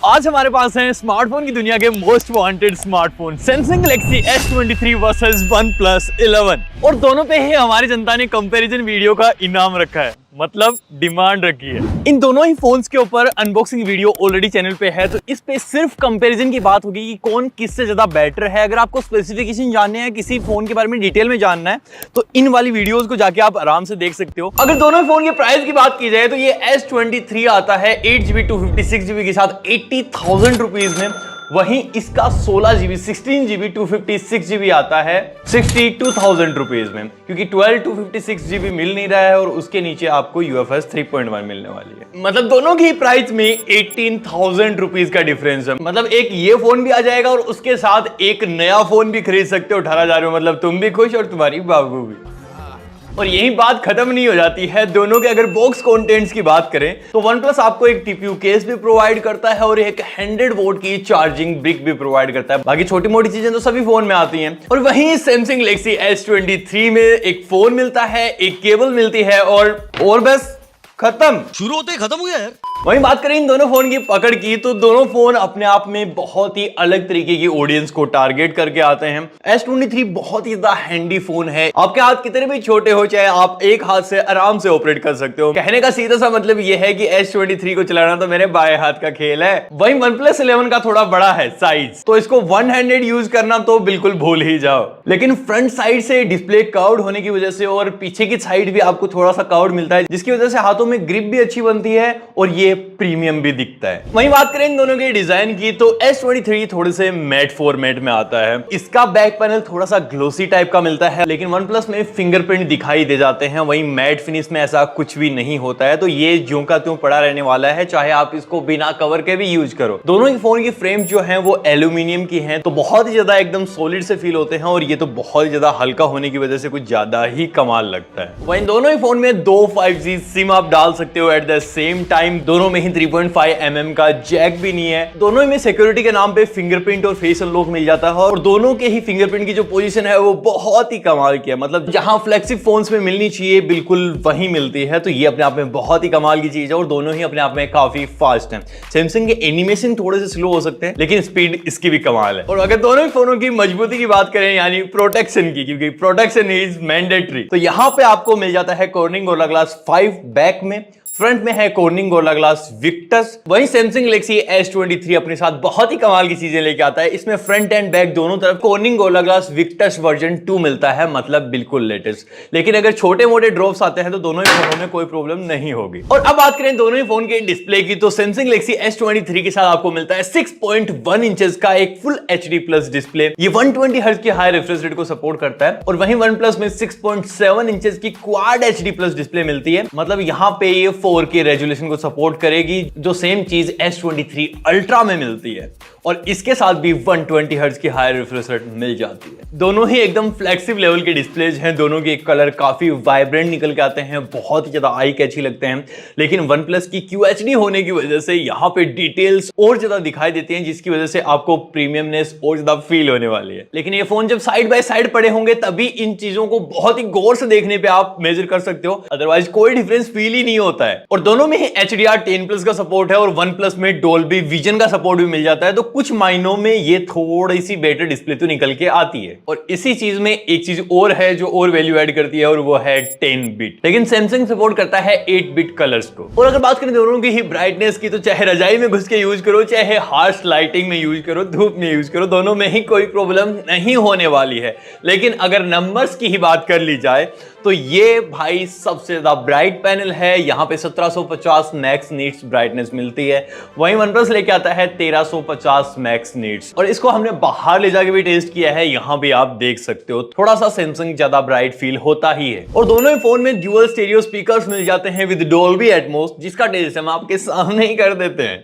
आज हमारे पास है स्मार्टफोन की दुनिया के most wanted smartphone Samsung Galaxy S23 versus OnePlus 11 और दोनों पे ही हमारी जनता ने कंपैरिजन वीडियो का इनाम रखा है, मतलब डिमांड रखी है। इन दोनों ही फोन्स के ऊपर अनबॉक्सिंग वीडियो ऑलरेडी चैनल पे है, तो इस पे सिर्फ कंपैरिजन की बात होगी कि कौन किससे ज्यादा बेटर है। अगर आपको स्पेसिफिकेशन जानने हैं, किसी फोन के बारे में डिटेल में जानना है, तो इन वाली वीडियोस को जाके आप आराम से देख सकते हो। अगर दोनों फोन के प्राइस की बात की जाए तो ये S23 आता है 8GB 256GB के साथ 80,000 रुपीज में, वहीं इसका 16GB 16GB 256GB आता है 62,000 रुपीज में, क्योंकि 12 256GB मिल नहीं रहा है और उसके नीचे आपको UFS 3.1 मिलने वाली है। मतलब दोनों की प्राइस में 18,000 रुपीज का डिफरेंस है। मतलब एक ये फोन भी आ जाएगा और उसके साथ एक नया फोन भी खरीद सकते हो 18,000 में। मतलब तुम भी खुश और तुम्हारी बाबू भी। और यही बात खत्म नहीं हो जाती है। दोनों के अगर बॉक्स कंटेंट्स की बात करें तो OnePlus आपको एक TPU केस भी प्रोवाइड करता है और एक 100 वोल्ट की चार्जिंग ब्रिक भी प्रोवाइड करता है। बाकी छोटी मोटी चीजें तो सभी फोन में आती हैं। और वहीं सैमसंग गैलेक्सी S23 में एक फोन मिलता है, एक केबल मिलती है और बस खत्म। शुरू होते ही खत्म हो गया यार। वहीं बात करें इन दोनों फोन की पकड़ की तो दोनों फोन अपने आप में बहुत ही अलग तरीके की ऑडियंस को टारगेट करके आते हैं। S23 बहुत ही ज्यादा हैंडी फोन है। आपके हाथ कितने भी छोटे हो, चाहे आप एक हाथ से आराम से ऑपरेट कर सकते हो। कहने का सीधा सा मतलब यह है कि S23 को चलाना तो मेरे बाएं हाथ का खेल है। वहीं OnePlus 11 का थोड़ा बड़ा है साइज, तो इसको वन हैंडेड यूज करना तो बिल्कुल भूल ही जाओ। लेकिन फ्रंट साइड से डिस्प्ले कर्व्ड होने की वजह से और पीछे की साइड भी आपको थोड़ा सा कर्व्ड मिलता है, जिसकी वजह से हाथों में ग्रिप भी अच्छी बनती है और ये प्रीमियम भी दिखता है। वहीं बात करें इन दोनों के डिजाइन की तो S23 थोड़े से मैट फॉर्मेट में आता है। इसका बैक पैनल थोड़ा सा ग्लोसी टाइप का मिलता है, लेकिन OnePlus में फिंगरप्रिंट दिखाई दे जाते हैं। वहीं मैट फिनिश में ऐसा कुछ भी नहीं होता है, तो ये ज्यों का त्यों पड़ा रहने वाला है, चाहे आप इसको बिना कवर के भी यूज करो। दोनों ही फोन की फ्रेम जो है वो एल्यूमिनियम की है, तो बहुत ही ज्यादा एकदम सॉलिड से फील होते हैं और ये तो बहुत ही ज्यादा हल्का होने की वजह से कुछ ज्यादा ही कमाल लगता है। वहीं दोनों ही फोन में दो 5G सिम आप डाल सकते हो एट द सेम टाइम। दोनों में ही 3.5mm का जैक भी नहीं है। दोनों ही में सिक्योरिटी के नाम पे फिंगरप्रिंट और फेस अनलॉक मिल जाता है और दोनों के ही फिंगरप्रिंट की जो पोजीशन है वो बहुत ही कमाल की है। मतलब जहां फ्लैगशिप फोन्स में मिलनी चाहिए बिल्कुल वही मिलती है, तो ये अपने आप में बहुत ही कमाल की चीज है और दोनों ही अपने आप में काफी फास्ट है। सैमसंग के एनिमेशन थोड़े से स्लो हो सकते हैं, लेकिन स्पीड इसकी भी कमाल है। और अगर दोनों ही फोनों की मजबूती की बात करें, यानी प्रोटेक्शन की, क्योंकि प्रोटेक्शन इज मैंडेटरी, तो यहां पे आपको मिल जाता है कॉर्निंग गोरिल्ला ग्लास 5 बैक में। फ्रंट में है कॉर्निंग गोरिल्ला ग्लास विक्टस। वहीं सैमसंग गैलेक्सी S23 अपने साथ बहुत ही कमाल की चीजें लेके आता है। इसमें फ्रंट एंड बैक दोनों तरफ cornering gorilla glass Victus version 2 मिलता है, मतलब बिल्कुल लेटेस्ट। लेकिन अगर छोटे मोटे ड्रॉप्स आते हैं तो दोनों ही फोनों में कोई प्रॉब्लम नहीं होगी। और अब बात करें दोनों ही फोन के डिस्प्ले की, तो सैमसंग गैलेक्सी S23 के साथ आपको मिलता है 6.1 इंचेस का एक फुल HD प्लस डिस्प्ले। ये 120 हर्ट्ज की हाई रिफ्रेश रेट को सपोर्ट करता है। और वहीं OnePlus में 6.7 इंचेस की क्वाड HD प्लस डिस्प्ले मिलती है। मतलब यहां पे ये 4K रेजोल्यूशन को सपोर्ट करेगी, जो सेम चीज S23 अल्ट्रा में मिलती है। और इसके साथ भी 120 हर्ट्ज की हाई रिफ्रेश रेट मिल जाती है। दोनों ही एकदम फ्लैगशिप लेवल के डिस्प्लेज हैं। दोनों के कलर काफी वाइब्रेंट निकल के आते हैं, बहुत ही ज्यादा आई कैची लगते हैं। लेकिन OnePlus की QHD होने की वजह से यहाँ पे डिटेल्स और ज्यादा दिखाई देती हैं, जिसकी वजह से आपको प्रीमियमनेस और ज्यादा फील होने वाली है। लेकिन ये फोन जब साइड बाय साइड पड़े होंगे तभी इन चीजों को बहुत ही गौर से देखने पे आप मेजर कर सकते हो, अदरवाइज कोई डिफरेंस फील ही नहीं होता है। और दोनों में ही HDR10+ का सपोर्ट है और OnePlus में डोल्बी विजन का सपोर्ट भी मिल जाता है, तो कुछ मायनों में ये थोड़ी सी बेटर डिस्प्ले तो निकल के आती है। और इसी चीज में एक चीज और है जो और वैल्यू ऐड करती है, और वो है 10 बिट। लेकिन सैमसंग सपोर्ट करता है 8 बिट कलर्स को। और अगर बात करें दोनों की ही ब्राइटनेस की, तो चाहे रजाई में घुस के यूज करो, चाहे हार्श लाइटिंग में यूज करो, धूप में यूज करो, दोनों में ही कोई प्रॉब्लम नहीं होने वाली है। लेकिन अगर नंबर्स की ही बात कर ली जाए तो ये भाई सबसे ज्यादा ब्राइट पैनल है। यहाँ पे 1750 मैक्स नीट्स ब्राइटनेस मिलती है। वहीं OnePlus लेके आता है 1350 मैक्स नीट्स। और इसको हमने बाहर ले जाके भी टेस्ट किया है, यहाँ भी आप देख सकते हो थोड़ा सा सैमसंग ज्यादा ब्राइट फील होता ही है। और दोनों ही फोन में ड्यूअल स्टीरियो स्पीकर्स मिल जाते हैं विद डोल्बी एटमॉस, जिसका टेस्ट हम आपके सामने ही कर देते हैं।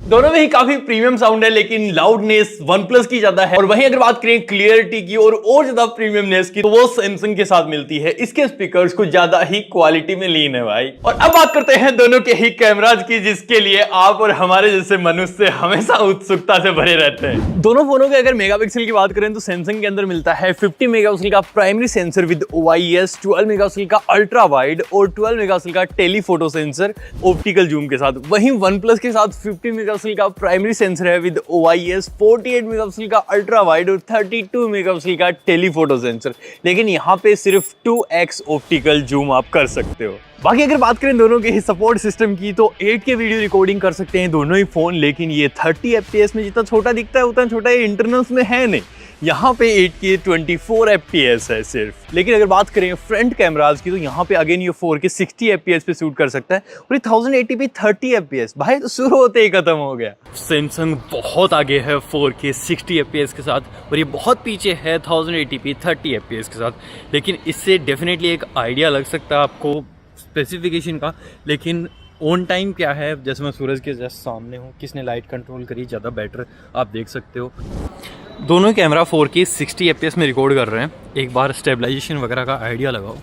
दोनों में ही काफी प्रीमियम साउंड है, लेकिन लाउडनेस OnePlus की ज्यादा है। और वहीं अगर बात करें क्लियरिटी की और ज्यादा प्रीमियमनेस की, तो वो सैमसंग के साथ मिलती है। इसके स्पीकर्स कुछ ज्यादा ही क्वालिटी में लीन है भाई। और अब बात करते हैं दोनों के ही कैमराज की, जिसके लिए आप और हमारे जैसे मनुष्य हमेशा उत्सुकता से भरे रहते हैं। दोनों फोनों के अगर मेगापिक्सल की बात करें तो सैमसंग के अंदर मिलता है 50 मेगापिक्सल का primary sensor with OIS, 12 megapixel का अल्ट्रा वाइड और 12 मेगापिक्सल का टेलीफोटो सेंसर ऑप्टिकल जूम के साथ। वहीं OnePlus के साथ 50 मेगापिक्सल का प्राइमरी सेंसर है विद OIS, 48 मेगापिक्सल का अल्ट्रा वाइड और 32 मेगापिक्सल का टेलीफोटो सेंसर, लेकिन यहाँ पे सिर्फ 2x ऑप्टिकल जूम आप कर सकते हो। बाकी अगर बात करें दोनों के ही सपोर्ट सिस्टम की, तो 8K वीडियो रिकॉर्डिंग कर सकते हैं दोनों ही फोन, लेकिन ये 30 FPS में जितना छोटा दिखता है उतना छोटा ये इंटरनल्स में है नहीं। यहाँ पे 8K 24 FPS है सिर्फ। लेकिन अगर बात करें फ्रंट कैमराज की, तो यहाँ पे अगेन ये 4K 60 FPS पे शूट कर सकता है और ये 1080p 30 FPS भाई तो शुरू होते ही खत्म हो गया। सैमसंग बहुत आगे है 4K 60 FPS के साथ, और ये बहुत पीछे है 1080p 30 FPS के साथ। लेकिन इससे डेफिनेटली एक आइडिया लग सकता है आपको स्पेसिफिकेशन का, लेकिन ऑन टाइम क्या है, जैसे मैं सूरज के जस्ट सामने हूँ, किसने लाइट कंट्रोल करी ज़्यादा बेटर आप देख सकते हो। दोनों कैमरा 4K 60 FPS में रिकॉर्ड कर रहे हैं। एक बार स्टेबलाइजेशन वगैरह का आइडिया लगाओ।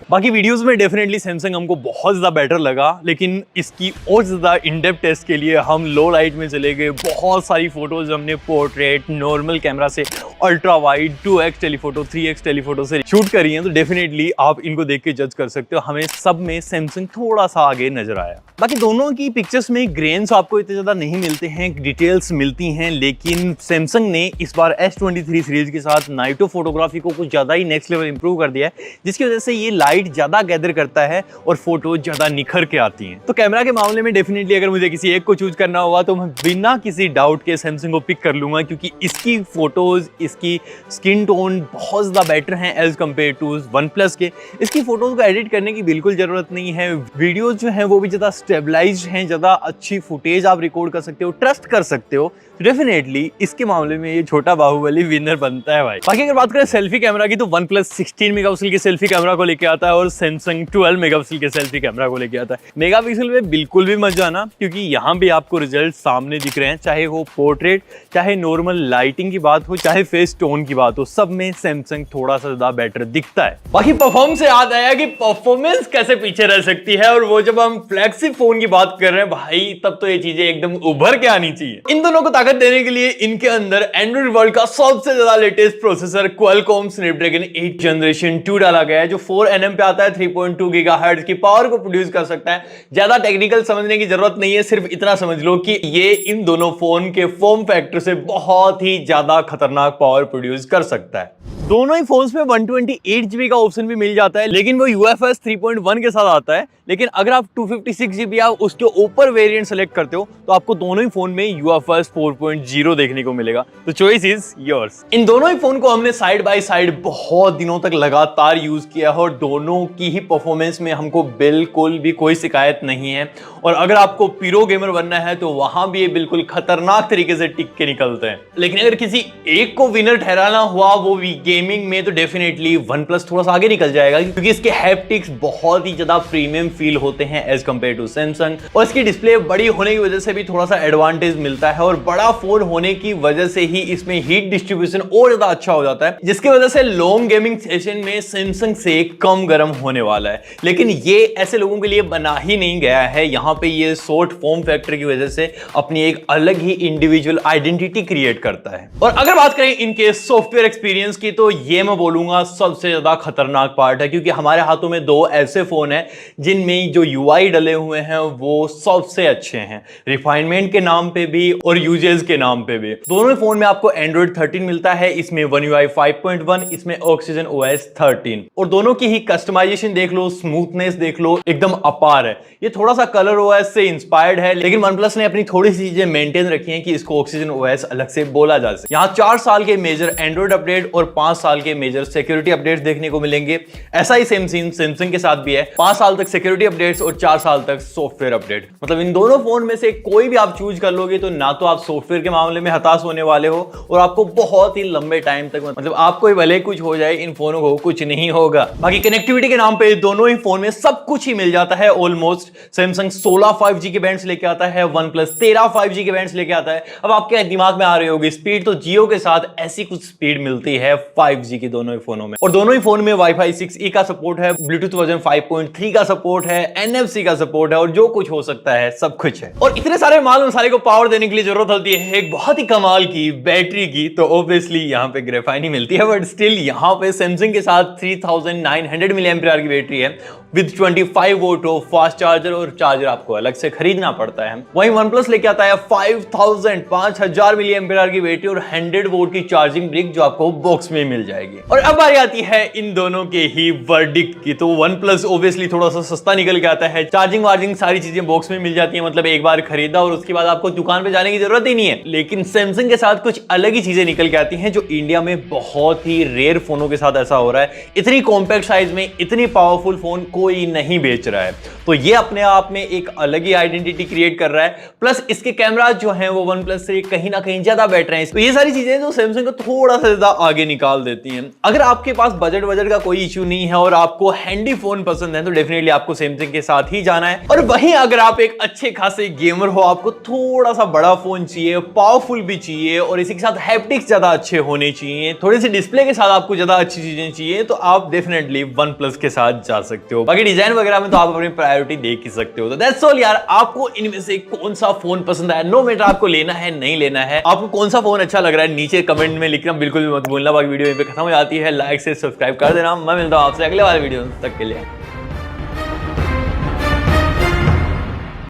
बाकी वीडियोस में डेफिनेटली सैमसंग हमको बहुत ज़्यादा बेटर लगा, लेकिन इसकी और ज़्यादा इन डेप्थ टेस्ट के लिए हम लो लाइट में चले गए। बहुत सारी फोटोज हमने पोर्ट्रेट, नॉर्मल कैमरा से, ultra wide, 2x telephoto, 3x telephoto से शूट करी हैं। तो डेफिनेटली आप इनको देख के जज कर सकते हो, हमें सब में सैमसंग थोड़ा सा आगे नजर आया। बाकी दोनों की पिक्चर्स में ग्रेन्स आपको इतने ज़्यादा नहीं मिलते हैं, डिटेल्स मिलती हैं, लेकिन सैमसंग ने इस बार S23 सीरीज के साथ नाइटो फोटोग्राफी को कुछ ज़्यादा ही नेक्स्ट लेवल इंप्रूव कर दिया है, जिसकी वजह से ये लाइट ज्यादा गैदर करता है और फोटो ज्यादा निखर के आती हैं। तो कैमरा के मामले में डेफिनेटली अगर मुझे किसी एक को चूज करना होगा तो मैं बिना किसी डाउट के सैमसंग को पिक कर लूंगा, क्योंकि इसकी फोटोज, इसकी स्किन टोन बहुत ज्यादा बेटर हैं एज कम्पेयर टू OnePlus के। इसकी फोटोज को एडिट करने की बिल्कुल जरूरत नहीं है। वीडियोज जो है वो भी ज्यादा स्टेबलाइज्ड हैं, ज्यादा अच्छी फुटेज आप रिकॉर्ड कर सकते हो, ट्रस्ट कर सकते हो। डेफिनेटली इसके मामले में ये छोटा बाहुबली विनर बनता है भाई। बाकी अगर बात करें सेल्फी कैमरा की, तो OnePlus 16 मेगापिक्सल के सेल्फी कैमरा को लेके आता है और सैमसंग 12 मेगापिक्सल के सेल्फी कैमरा को लेके आता है। मेगापिक्सल में बिल्कुल भी मत जाना, क्योंकि यहाँ भी आपको रिजल्ट सामने दिख रहे हैं, चाहे वो पोर्ट्रेट, चाहे नॉर्मल लाइटिंग की बात हो, चाहे फेस टोन की बात हो, सब में सैमसंग थोड़ा सा ज्यादा बेटर दिखता है। बाकी परफॉर्म से याद आया कि परफॉर्मेंस कैसे पीछे रह सकती है, और वो जब हम फ्लैगशिप फोन की बात कर रहे हैं भाई, तब तो ये चीजें एकदम उभर के आनी चाहिए। इन दोनों को ताकत देने के लिए इनके अंदर एंड्रॉइड वर्ल्ड का सबसे ज्यादा latest processor Qualcomm Snapdragon 8 generation 2 डाला गया है, जो 4nm पे आता है, 3.2 गीगाहर्ट्ज की पावर को प्रोड्यूस कर सकता है। ज्यादा टेक्निकल समझने की जरूरत नहीं है, सिर्फ इतना समझ लो कि ये इन दोनों फोन के फॉर्म फैक्टर से बहुत ही ज्यादा खतरनाक पावर प्रोड्यूस कर सकता है। दोनों ही फोन्स में 128GB का ऑप्शन भी मिल जाता है, लेकिन वो UFS 3.1 के साथ आता है। लेकिन अगर आप 256GB या उसके ऊपर वेरिएंट सेलेक्ट करते हो तो आपको दोनों ही फोन में UFS 4.0 देखने को मिलेगा। तो चॉइस इज योर्स। इन दोनों ही फोन को हमने साइड बाय साइड बहुत दिनों तक लगातार यूज किया है, और दोनों की ही परफॉर्मेंस में हमको बिल्कुल भी कोई शिकायत नहीं है। और अगर आपको प्रो गेमर बनना है तो वहां भी ये बिल्कुल खतरनाक तरीके से टिक के निकलते हैं। लेकिन अगर किसी एक को विनर ठहराना हुआ वो भी गेमिंग में, तो डेफिनेटली OnePlus थोड़ा सा आगे निकल जाएगा, क्योंकि इसके हैप्टिक्स बहुत ही ज्यादा प्रीमियम फील होते हैं एज कंपेयर टू सैमसंग। और इसकी डिस्प्ले बड़ी होने की वजह से भी थोड़ा सा एडवांटेज मिलता है, और बड़ा फोन होने की वजह से ही इसमें हीट डिस्ट्रीब्यूशन और ज्यादा अच्छा हो जाता है, जिसकी वजह से लॉन्ग गेमिंग सेशन में सैमसंग से कम गर्म होने वाला है। लेकिन ये ऐसे लोगों के लिए बना ही नहीं गया है। यहाँ पे ये शॉर्ट फॉर्म फैक्टर की वजह से अपनी एक अलग ही इंडिविजुअल आइडेंटिटी क्रिएट करता है। और अगर बात करें इनके सॉफ्टवेयर एक्सपीरियंस की, तो ये मैं बोलूंगा सबसे ज्यादा खतरनाक पार्ट है, क्योंकि हमारे हाथों में दो ऐसे फोन हैं जिनमें जो UI डले हुए हैं वो सबसे अच्छे हैं, रिफाइनमेंट के नाम पे भी और यूजेस के नाम पे भी। दोनों फोन में आपको Android 13 मिलता है, इसमें One UI 5.1, इसमें Oxygen OS 13। और दोनों की ही कस्टमाइजेशन देख लो, स्मूथनेस देख लो, एकदम अपार है। ये थोड़ा सा कलर OS से इंस्पायर्ड है, लेकिन OnePlus ने अपनी थोड़ी सी चीजें मेंटेन रखी हैं कि इसको Oxygen OS अलग से बोला जा सके। यहाँ 4 साल के मेजर Android अपडेट और 5 5 साल के मेजर सिक्योरिटी अपडेट्स देखने को मिलेंगे। ऐसा ही सेम सीन सैमसंग के साथ भी है, 5 साल तक सिक्योरिटी अपडेट्स और 4 साल तक सॉफ्टवेयर अपडेट। मतलब इन दोनों फोन में से कोई भी आप चूज कर लोगे तो ना तो आप सॉफ्टवेयर के मामले में हताश होने वाले हो और आपको बहुत ही लंबे टाइम तक मतलब आपको भले कुछ हो जाए, इन फोनों को कुछ नहीं होगा। बाकी कनेक्टिविटी के नाम पे दोनों ही फोन में सब कुछ ही मिल जाता है ऑलमोस्ट। सैमसंग 16 5G के बैंड्स लेके आता है, OnePlus 13 5G के बैंड्स लेके आता है। अब आपके दिमाग में आ रही होगी स्पीड, तो जियो के साथ ऐसी कुछ स्पीड मिलती है 5G की दोनों ही फोनों में। और दोनों ही फोन में Wi-Fi 6E का सपोर्ट है, ब्लूटूथ वर्जन 5.3 का सपोर्ट है, NFC का सपोर्ट है और जो कुछ हो सकता है सब कुछ है। और इतने सारे माल मसाले को पावर देने के लिए जरूरत होती है एक बहुत ही कमाल की बैटरी की। तो ऑब्वियसली यहां पे ग्रेफाइट ही मिलती है, बट स्टिल यहां पे सैमसंग के साथ 3900 मिली एम्पियर की बैटरी है विद 25 वोल्ट हो फास्ट चार्जर, और चार्जर आपको अलग से खरीदना पड़ता है। वहीं OnePlus लेके आता है 5000 मिली एम्पियर की बैटरी और 100 वोल्ट की चार्जिंग ब्रिक जो आपको बॉक्स में मिल जाएगी। और अब बारी आती है इन दोनों के ही वर्डिक्ट की। तो OnePlus ऑब्वियसली थोड़ा सा सस्ता निकल के आता है, चार्जिंग वार्जिंग सारी चीजें बॉक्स में मिल जाती है, मतलब एक बार खरीदा और उसके बाद आपको दुकान पे जाने की जरूरत ही नहीं है। लेकिन सैमसंग के साथ कुछ अलग ही चीजें निकल के आती हैं जो इंडिया में बहुत ही रेयर फोनों के साथ ऐसा हो रहा है। इतनी कॉम्पैक्ट साइज में इतनी पावरफुल फोन कोई नहीं बेच रहा है, तो ये अपने आप में एक अलग ही आइडेंटिटी क्रिएट कर रहा है। प्लस इसके कैमराज जो हैं वो OnePlus से कहीं ना कहीं ज्यादा बेटर हैं। तो ये सारी चीजें जो सैमसंग को थोड़ा सा ज्यादा आगे निकाल देती हैं। अगर आपके पास बजट का कोई इश्यू नहीं है और आपको हैंडी फोन पसंद है तो डेफिनेटली आपको सैमसंग के साथ ही जाना है। और वहीं अगर आप एक अच्छे खासे गेमर हो, आपको थोड़ा सा बड़ा फोन चाहिए, पावरफुल भी चाहिए और इसी के साथ हैप्टिक्स ज्यादा अच्छे होने चाहिए, थोड़ी सी डिस्प्ले के साथ आपको ज्यादा अच्छी चीजें चाहिए, तो आप डेफिनेटली OnePlus के साथ जा सकते हो। बाकी डिजाइन वगैरह में तो आप अपनी प्रायोरिटी देख ही सकते हो। तो दैट्स ऑल यार, आपको इनमें से कौन सा फोन पसंद आया, नो मैटर आपको लेना है नहीं लेना है, आपको कौन सा फोन अच्छा लग रहा है नीचे कमेंट में लिखना बिल्कुल भी मत भूलना। बाकी वीडियो यहीं पे खत्म हो जाती है, लाइक से सब्सक्राइब कर देना। मैं मिलता हूं आपसे अगले वाले वीडियो तक के लिए।